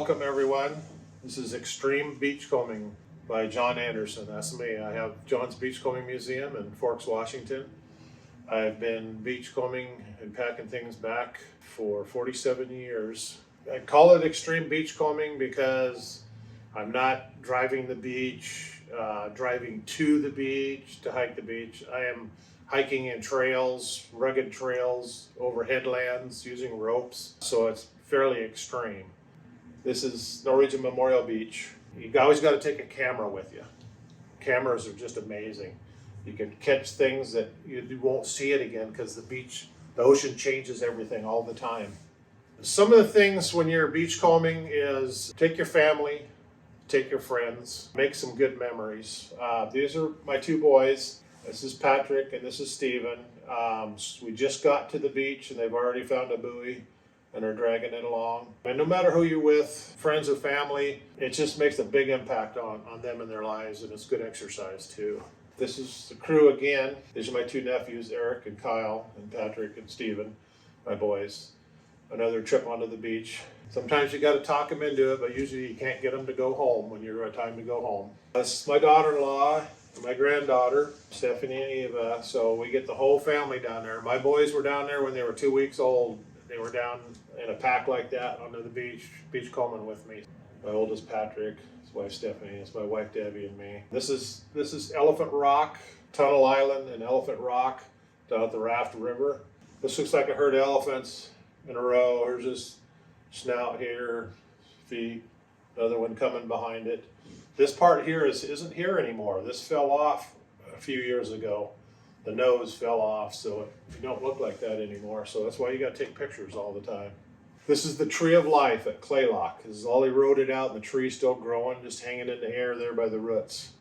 Welcome everyone. This is Extreme Beachcombing by John Anderson. That's me. I have John's Beachcombing Museum in Forks, Washington. I've been beachcombing and packing things back for 47 years. I call it Extreme Beachcombing because I'm not driving the beach, driving to the beach to hike the beach. I am hiking in trails, rugged trails, over headlands, using ropes. So it's fairly extreme. This is Norwegian Memorial Beach. You always got to take a camera with you. Cameras are just amazing. You can catch things that you won't see it again because the ocean changes everything all the time. Some of the things when you're beachcombing is take your family, take your friends, make some good memories. These are my two boys. This is Patrick and this is Steven. We just got to the beach and they've already found a buoy and are dragging it along. And no matter who you're with, friends or family, it just makes a big impact on them and their lives, and it's good exercise too. This is the crew again. These are my two nephews, Eric and Kyle, and Patrick and Steven, my boys. Another trip onto the beach. Sometimes you got to talk them into it, but usually you can't get them to go home when you're time to go home. This is my daughter-in-law and my granddaughter, Stephanie and Eva. So we get the whole family down there. My boys were down there when they were 2 weeks old. They were down in a pack like that onto the beachcombing with me. My oldest Patrick, his wife Stephanie, it's my wife Debbie and me. This is Elephant Rock, Tunnel Island and Elephant Rock down at the Raft River. This looks like a herd of elephants in a row. There's this snout here, feet, another one coming behind it. This part here isn't here anymore. This fell off a few years ago. The nose fell off, so you don't look like that anymore. So that's why you got to take pictures all the time. This is the Tree of Life at Claylock. This is all eroded out and the tree's still growing, just hanging in the air there by the roots.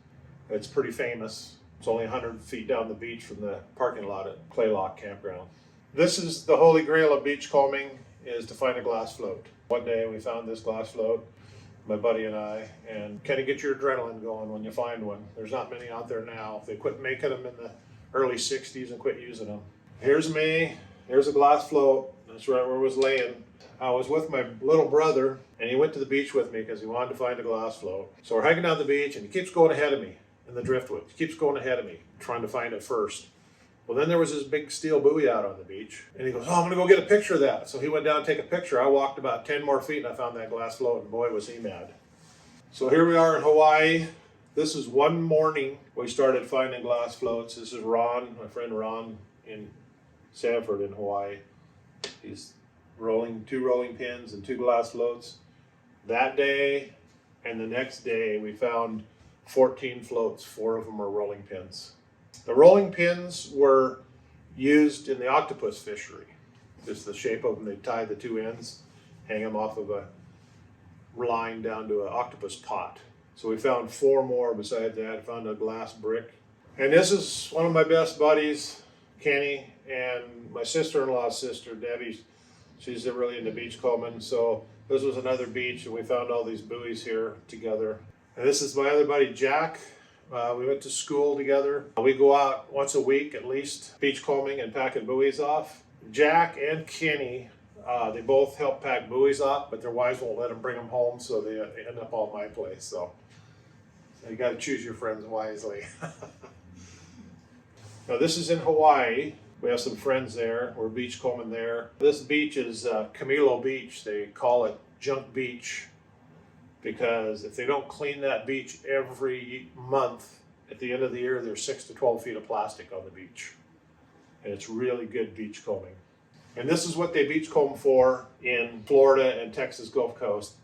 It's pretty famous. It's only 100 feet down the beach from the parking lot at Claylock Campground. This is the holy grail of beachcombing, is to find a glass float. One day we found this glass float, my buddy and I, and kind of get your adrenaline going when you find one. There's not many out there now. They quit making them in the early 60s and quit using them. Here's me, here's a glass float. That's right where I was laying. I was with my little brother and he went to the beach with me because he wanted to find a glass float. So we're hiking down the beach and he keeps going ahead of me in the driftwood. He keeps going ahead of me, trying to find it first. Well, then there was this big steel buoy out on the beach and he goes, oh, I'm gonna go get a picture of that. So he went down to take a picture. I walked about 10 more feet and I found that glass float, and boy, was he mad. So here we are in Hawaii. This is one morning we started finding glass floats. This is Ron, my friend Ron in Sanford in Hawaii. He's rolling 2 rolling pins and 2 glass floats. That day and the next day we found 14 floats. 4 of them are rolling pins. The rolling pins were used in the octopus fishery. Just the shape of them, they tie the 2 ends, hang them off of a line down to an octopus pot. So we found 4 more besides that. I found a glass brick. And this is one of my best buddies, Kenny, and my sister-in-law's sister, Debbie. She's really into beachcombing. So this was another beach and we found all these buoys here together. And this is my other buddy, Jack. We went to school together. We go out once a week at least, beachcombing and packing buoys off. Jack and Kenny, they both help pack buoys off, but their wives won't let them bring them home, so they end up all at my place. So you got to choose your friends wisely. Now this is in Hawaii. We have some friends there. We're beachcombing there. This beach is Camilo Beach. They call it Junk Beach because if they don't clean that beach every month, at the end of the year, there's 6 to 12 feet of plastic on the beach. And it's really good beachcombing. And this is what they beachcomb for in Florida and Texas Gulf Coast.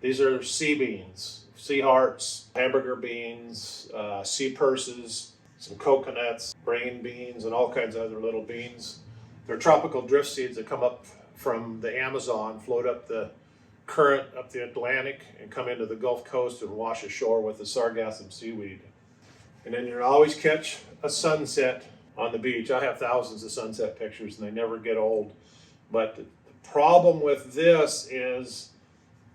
These are sea beans, sea hearts, hamburger beans, sea purses, some coconuts, brain beans, and all kinds of other little beans. They're tropical drift seeds that come up from the Amazon, float up the current up the Atlantic, and come into the Gulf Coast and wash ashore with the sargassum seaweed. And then you'll always catch a sunset on the beach. I have thousands of sunset pictures and they never get old. But the problem with this is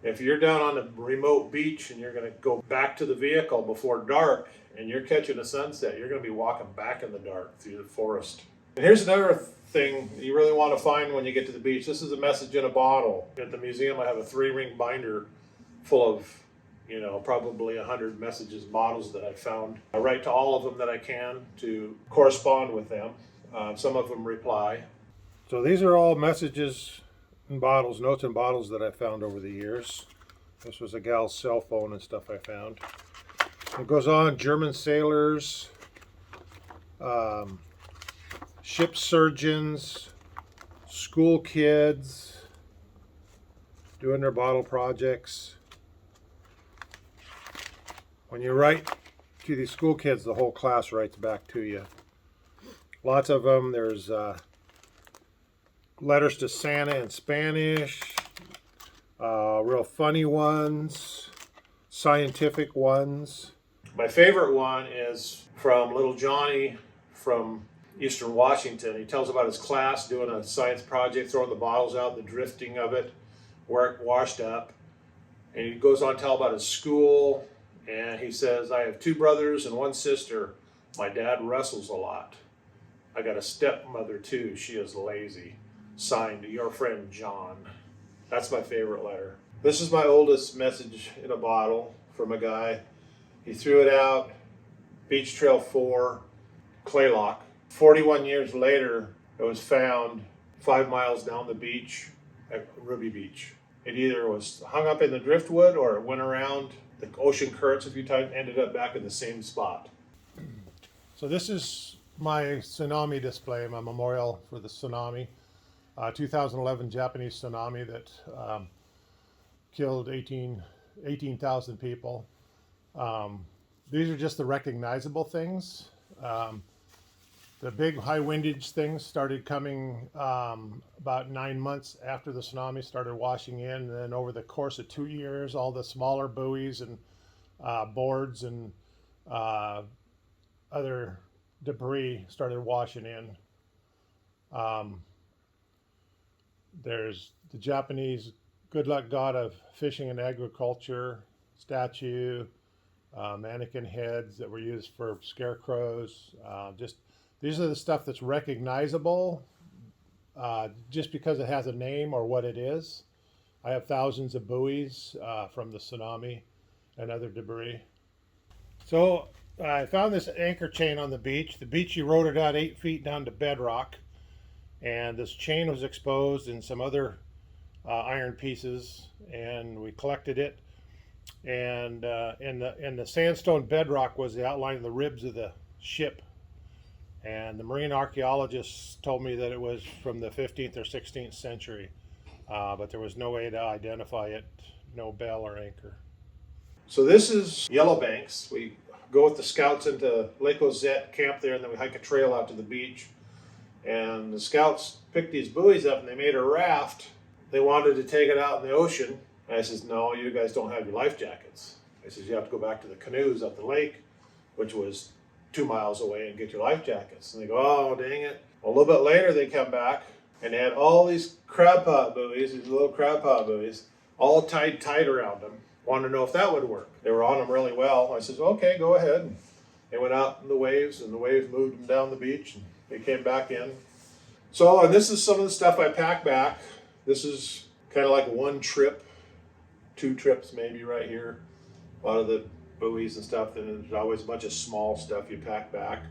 if you're down on a remote beach and you're going to go back to the vehicle before dark and you're catching a sunset, you're going to be walking back in the dark through the forest. And here's another thing you really want to find when you get to the beach. This is a message in a bottle. At the museum I have a 3-ring binder full of, you know, probably 100 messages and bottles that I found. I write to all of them that I can to correspond with them. Some of them reply. So these are all messages and bottles, notes and bottles that I found over the years. This was a gal's cell phone and stuff I found. It goes on, German sailors, ship surgeons, school kids doing their bottle projects. When you write to these school kids, the whole class writes back to you. Lots of them. There's letters to Santa in Spanish, real funny ones, scientific ones. My favorite one is from little Johnny from Eastern Washington. He tells about his class doing a science project, throwing the bottles out, the drifting of it, where it washed up. And he goes on to tell about his school. And he says, I have 2 brothers and 1 sister. My dad wrestles a lot. I got a stepmother too. She is lazy. Signed, your friend John. That's my favorite letter. This is my oldest message in a bottle from a guy. He threw it out, Beach Trail 4, Claylock. 41 years later, it was found 5 miles down the beach at Ruby Beach. It either was hung up in the driftwood or it went around the ocean currents a few times, ended up back in the same spot. So this is my tsunami display, my memorial for the tsunami. 2011 Japanese tsunami that killed 18,000 people. These are just the recognizable things. The big high windage things started coming about 9 months after the tsunami started washing in. And then over the course of 2 years, all the smaller buoys and boards and other debris started washing in. There's the Japanese good luck god of fishing and agriculture statue, mannequin heads that were used for scarecrows. These are the stuff that's recognizable just because it has a name or what it is. I have thousands of buoys from the tsunami and other debris. So I found this anchor chain on the beach. The beach eroded out 8 feet down to bedrock, and this chain was exposed and some other iron pieces, and we collected it. And in the sandstone bedrock was the outline of the ribs of the ship. And the marine archaeologists told me that it was from the 15th or 16th century, but there was no way to identify it, no bell or anchor. So this is Yellowbanks. We go with the scouts into Lake Ozette, camp there, and then we hike a trail out to the beach. And the scouts picked these buoys up and they made a raft. They wanted to take it out in the ocean. And I says, no, you guys don't have your life jackets. I says, you have to go back to the canoes up the lake, which was 2 miles away, and get your life jackets. And they go, oh, dang it. Well, a little bit later, they come back and they had all these crab pot buoys, these little crab pot buoys, all tied tight around them. Wanted to know if that would work. They were on them really well. I says, okay, go ahead. And they went out in the waves, and the waves moved them down the beach, and they came back in. So, and this is some of the stuff I packed back. This is kind of like one trip, 2 trips maybe right here. A lot of the buoys and stuff, and there's always a bunch of small stuff you pack back.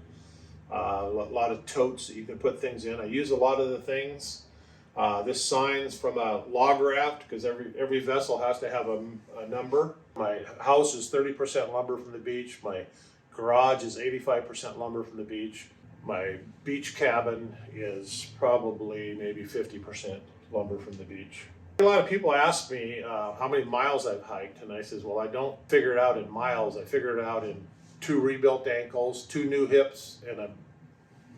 A lot of totes that you can put things in. I use a lot of the things. This sign's from a log raft, because every vessel has to have a number. My house is 30% lumber from the beach. My garage is 85% lumber from the beach. My beach cabin is probably maybe 50% lumber from the beach. A lot of people ask me how many miles I've hiked, and I says, well, I don't figure it out in miles. I figure it out in 2 rebuilt ankles, 2 new hips, and a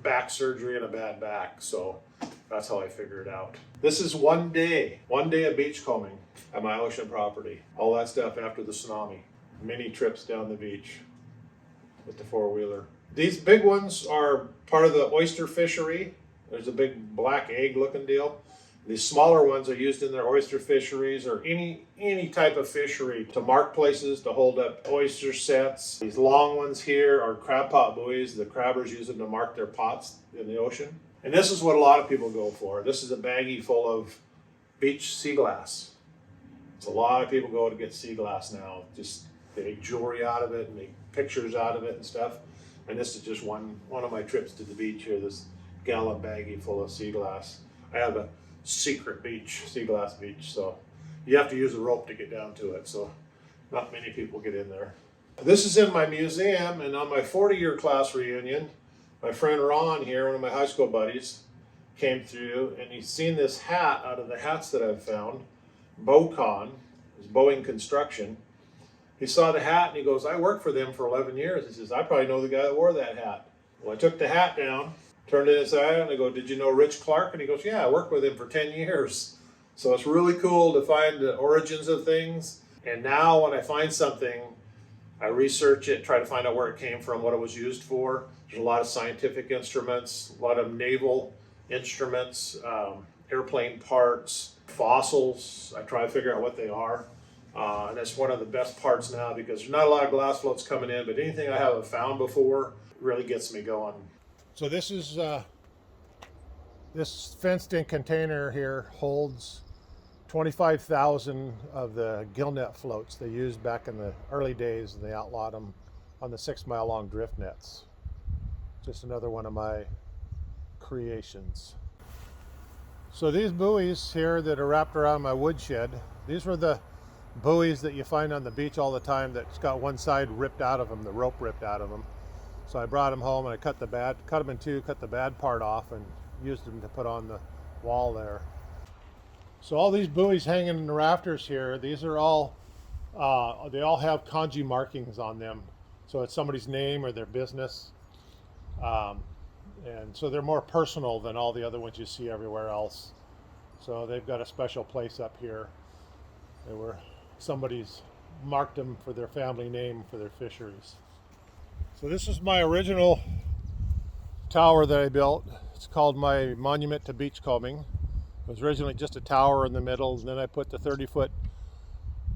back surgery and a bad back. So that's how I figure it out. This is one day of beachcombing at my ocean property. All that stuff after the tsunami. Many trips down the beach with the 4-wheeler. These big ones are part of the oyster fishery. There's a big black egg looking deal. These smaller ones are used in their oyster fisheries or any type of fishery to mark places, to hold up oyster sets. These long ones here are crab pot buoys. The crabbers use them to mark their pots in the ocean. And this is what a lot of people go for. This is a baggie full of beach sea glass. So a lot of people go to get sea glass now. Just they make jewelry out of it and make pictures out of it and stuff. And this is just one of my trips to the beach here. This gallon baggie full of sea glass. I have a secret beach, sea glass beach, so you have to use a rope to get down to it. So not many people get in there. This is in my museum, and on my 40-year class reunion, my friend Ron here, one of my high school buddies, came through, and he's seen this hat out of the hats that I've found. Bocon, is Boeing Construction. He saw the hat and he goes, I worked for them for 11 years. He says, I probably know the guy that wore that hat. Well, I took the hat down, turned it inside out, and I go, did you know Rich Clark? And he goes, yeah, I worked with him for 10 years. So it's really cool to find the origins of things. And now when I find something, I research it, try to find out where it came from, what it was used for. There's a lot of scientific instruments, a lot of naval instruments, airplane parts, fossils. I try to figure out what they are. And that's one of the best parts now because there's not a lot of glass floats coming in, but anything I haven't found before really gets me going. So this is this fenced-in container here holds 25,000 of the gillnet floats they used back in the early days, and they outlawed them on the 6-mile-long drift nets. Just another one of my creations. So these buoys here that are wrapped around my woodshed, these were the buoys that you find on the beach all the time that's got one side ripped out of them, the rope ripped out of them. So I brought them home and I cut them in two, cut the bad part off, and used them to put on the wall there. So all these buoys hanging in the rafters here, these are all, they all have kanji markings on them. So it's somebody's name or their business. And so they're more personal than all the other ones you see everywhere else. So they've got a special place up here. Somebody's marked them for their family name for their fisheries. So this is my original tower that I built. It's called my Monument to Beachcombing. It was originally just a tower in the middle, and then I put the 30-foot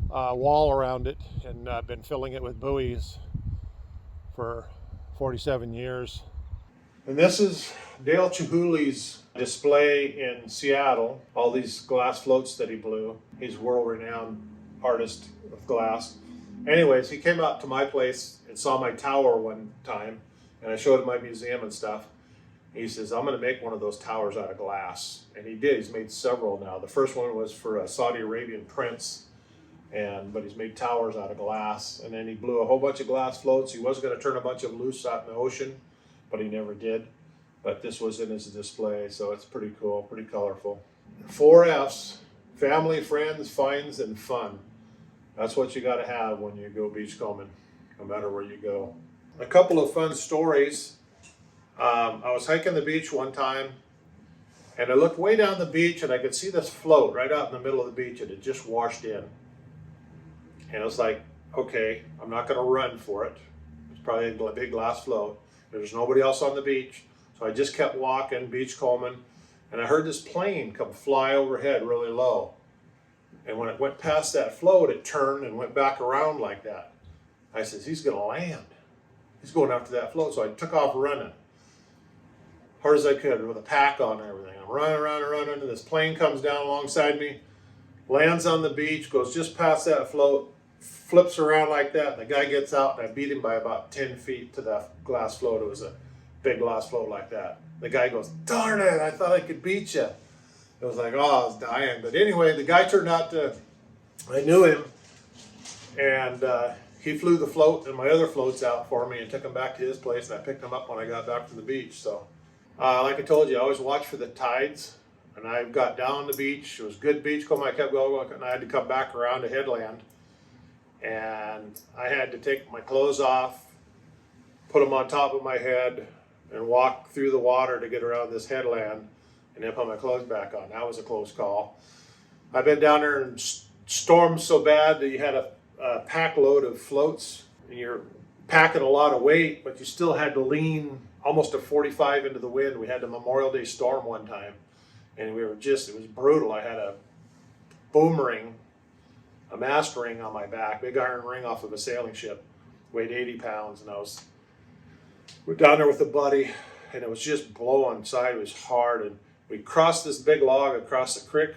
wall around it, and I've been filling it with buoys for 47 years. And this is Dale Chihuly's display in Seattle, all these glass floats that he blew. He's a world-renowned artist of glass. Anyways, he came out to my place and saw my tower one time, and I showed him my museum and stuff. He says, I'm going to make one of those towers out of glass. And he did. He's made several now. The first one was for a Saudi Arabian prince, but he's made towers out of glass. And then he blew a whole bunch of glass floats. He was going to turn a bunch of loose out in the ocean, but he never did. But this was in his display, so it's pretty cool, pretty colorful. 4 F's, family, friends, finds, and fun. That's what you got to have when you go beachcombing, no matter where you go. A couple of fun stories. I was hiking the beach one time, and I looked way down the beach, and I could see this float right out in the middle of the beach. It had just washed in. And I was like, okay, I'm not going to run for it. It's probably a big glass float. There's nobody else on the beach. So I just kept walking, beachcombing, and I heard this plane come fly overhead really low. And when it went past that float, it turned and went back around like that. I said, he's going to land. He's going after that float. So I took off running, hard as I could, with a pack on and everything. I'm running, and this plane comes down alongside me, lands on the beach, goes just past that float, flips around like that, and the guy gets out, and I beat him by about 10 feet to that glass float. It was a big glass float like that. The guy goes, darn it, I thought I could beat you. It was like, oh, I was dying. But anyway, the guy turned out to, I knew him, and he flew the float and my other floats out for me and took them back to his place, and I picked them up when I got back from the beach. So, like I told you, I always watch for the tides, and I got down the beach. It was good beachcombing. I kept going, and I had to come back around the headland, and I had to take my clothes off, put them on top of my head, and walk through the water to get around this headland, and then put my clothes back on. That was a close call. I've been down there and stormed so bad that you had a pack load of floats, and you're packing a lot of weight, but you still had to lean almost a 45 into the wind. We had the Memorial Day storm one time, and it was brutal. I had a boomerang, a mast ring on my back, big iron ring off of a sailing ship, weighed 80 pounds, and we're down there with a buddy, and it was just blowing sideways hard, and we crossed this big log across the creek.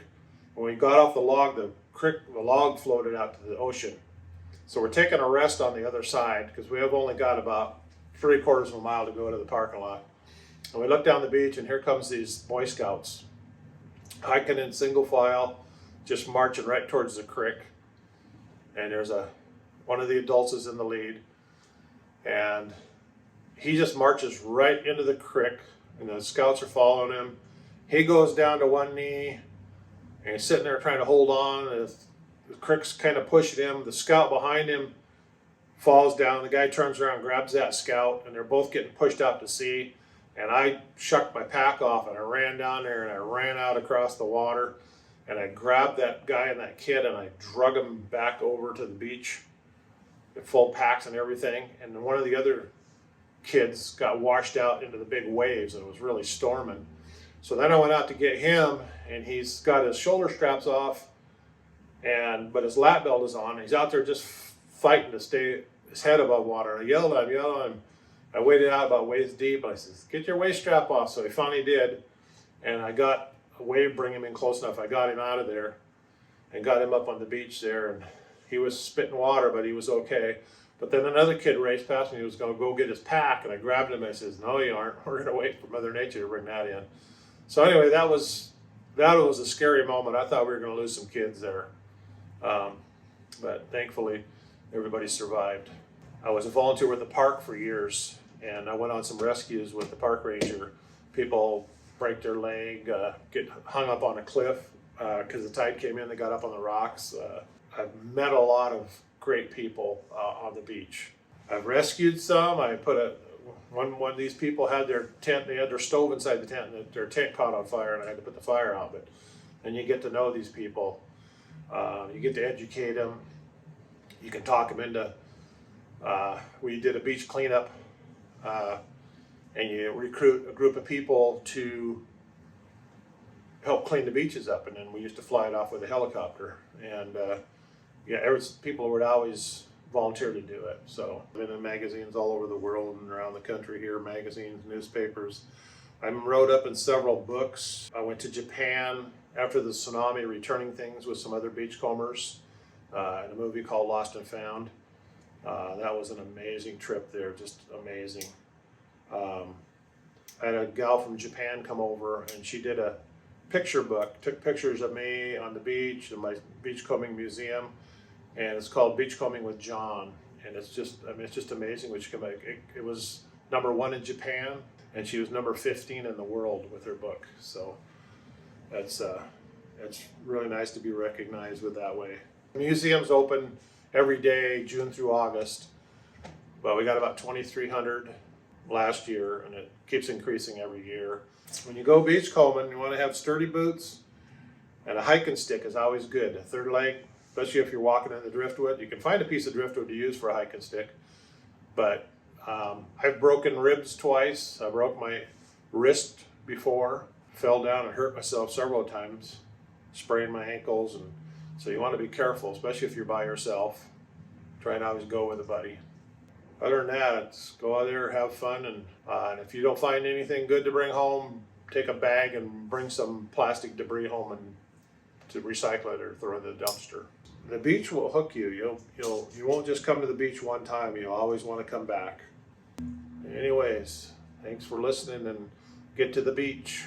When we got off the log, the the log floated out to the ocean. So we're taking a rest on the other side because we have only got about 3/4 of a mile to go to the parking lot. And we look down the beach, and here comes these Boy Scouts hiking in single file, just marching right towards the creek. And there's one of the adults is in the lead, and he just marches right into the creek, and the scouts are following him. He goes down to one knee, and he's sitting there trying to hold on. And the creek's kind of pushing him. The scout behind him falls down. The guy turns around, grabs that scout, and they're both getting pushed out to sea. And I shucked my pack off, and I ran down there, and I ran out across the water, and I grabbed that guy and that kid, and I drug them back over to the beach, with full packs and everything. And then one of the other kids got washed out into the big waves, and it was really storming. So then I went out to get him, and he's got his shoulder straps off, but his lap belt is on. He's out there just fighting to stay his head above water. I yelled at him. I waded out about waist deep, and I said, "Get your waist strap off." So he finally did, and I got a wave bring him in close enough. I got him out of there and got him up on the beach there, and he was spitting water, but he was okay. But then another kid raced past me. He was going to go get his pack, and I grabbed him and I says, "No, you aren't. We're going to wait for Mother Nature to bring that in." So anyway, that was a scary moment. I thought we were going to lose some kids there, but thankfully everybody survived. I was a volunteer with the park for years, and I went on some rescues with the park ranger. People break their leg, get hung up on a cliff because the tide came in. They got up on the rocks. I've met a lot of great people on the beach. I've rescued some. I put one of these people had their tent. They had their stove inside the tent, and their tent caught on fire, and I had to put the fire out. But then you get to know these people. You get to educate them. You can talk them into. We did a beach cleanup, and you recruit a group of people to help clean the beaches up, and then we used to fly it off with a helicopter. And people would always volunteer to do it. So I've been in magazines all over the world and around the country here, magazines, newspapers. I'm wrote up in several books. I went to Japan after the tsunami, returning things with some other beachcombers in a movie called Lost and Found. That was an amazing trip there, just amazing. I had a gal from Japan come over, and she did a picture book, took pictures of me on the beach in my beachcombing museum, and it's called Beachcombing with John. And it's just amazing what she can make. It was #1 in Japan, and she was number 15 in the world with her book. So it's really nice to be recognized with that way. Museums open every day, June through August. Well, we got about 2,300 last year, and it keeps increasing every year. When you go beachcombing, you want to have sturdy boots, and a hiking stick is always good. A third leg, especially if you're walking in the driftwood. You can find a piece of driftwood to use for a hiking stick, but I've broken ribs twice. I broke my wrist before, fell down and hurt myself several times, sprained my ankles, and so you want to be careful, especially if you're by yourself. Try and always go with a buddy. Other than that, it's go out there, have fun, and if you don't find anything good to bring home, take a bag and bring some plastic debris home and to recycle it or throw it in the dumpster. The beach will hook you. You won't just come to the beach one time. You'll always want to come back. Anyways, thanks for listening, and get to the beach.